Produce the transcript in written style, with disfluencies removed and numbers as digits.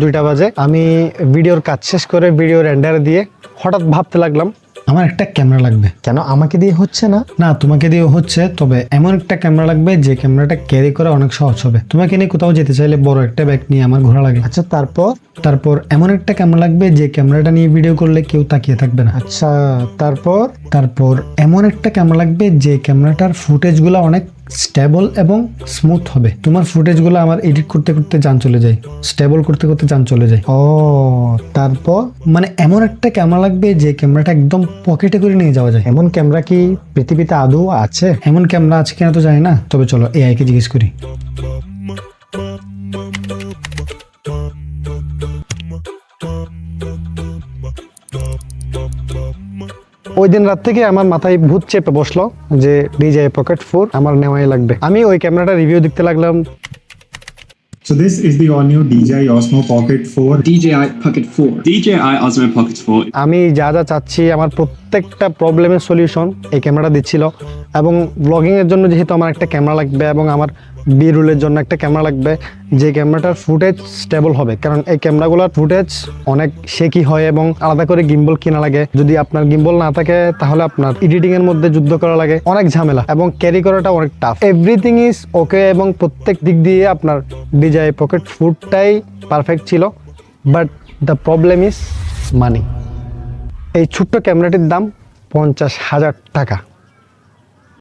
2টা বাজে। আমি ভিডিওর কাজ শেষ করে ভিডিও রেন্ডার দিয়ে হঠাৎ ভাবতে লাগলাম আমার একটা ক্যামেরা লাগবে। কেন আমাকে দিয়ে হচ্ছে না? না, তোমাকে দিয়ে হচ্ছে, তবে এমন একটা ক্যামেরা লাগবে যে ক্যামেরাটা ক্যারি করা অনেক সহজ হবে। তোমাকে নিয়ে কোথাও যেতে চাইলে বড় একটা ব্যাগ নিয়ে আমার ঘোরা লাগে। আচ্ছা, তারপর এমন একটা ক্যামেরা লাগবে যে ক্যামেরাটা নিয়ে ভিডিও করলে কেউ তাকিয়ে থাকবে না। আচ্ছা তারপর এমন একটা ক্যামেরা লাগবে যে ক্যামেরাটার ফুটেজগুলো অনেক স্টেবল এবং স্মুথ হবে। তোমার ফুটেজগুলো আমার এডিট করতে করতে জান চলে যায়, স্টেবল করতে করতে জান চলে যায়। ও, তারপর মানে এমন একটা ক্যামেরা লাগবে যে ক্যামেরাটা একদম পকেটে করে নিয়ে যাওয়া যায়। এমন ক্যামেরা কি পৃথিবীতে আদৌ আছে? এমন ক্যামেরা আছে কিনা তো জানি না, তবে চলো এআই কে জিজ্ঞেস করি। ওই দিন রাত থেকে আমার মাথায় ভূত চেপে বসলো যে DJI Pocket 4 আমার নেওয়াই লাগবে। আমি ওই ক্যামেরাটা রিভিউ দেখতে লাগলাম। So this is the all-new DJI Osmo Pocket 4. DJI Pocket 4. DJI Osmo Pocket 4. আমি যা যা চাচ্ছি আমার প্রত্যেকটা প্রবলেমের সলিউশন এই ক্যামেরাটা দিচ্ছিল। এবং ব্লগিংয়ের জন্য যেহেতু আমার একটা ক্যামেরা লাগবে এবং আমার বি-রোলের জন্য একটা ক্যামেরা লাগবে যে ক্যামেরাটার ফুটেজ স্টেবল হবে, কারণ এই ক্যামেরাগুলোর ফুটেজ অনেক শেকি হয় এবং আলাদা করে গিম্বল কিনা লাগে। যদি আপনার গিম্বল না থাকে তাহলে আপনার এডিটিংয়ের মধ্যে যুদ্ধ করা লাগে, অনেক ঝামেলা এবং ক্যারি করাটা অনেক টাফ। এভরিথিং ইজ ওকে এবং প্রত্যেক দিক দিয়ে আপনার DJI Pocket 4টাই পারফেক্ট ছিল, but the problem is money. এই ছোট্ট ক্যামেরাটির দাম 50,000 টাকা।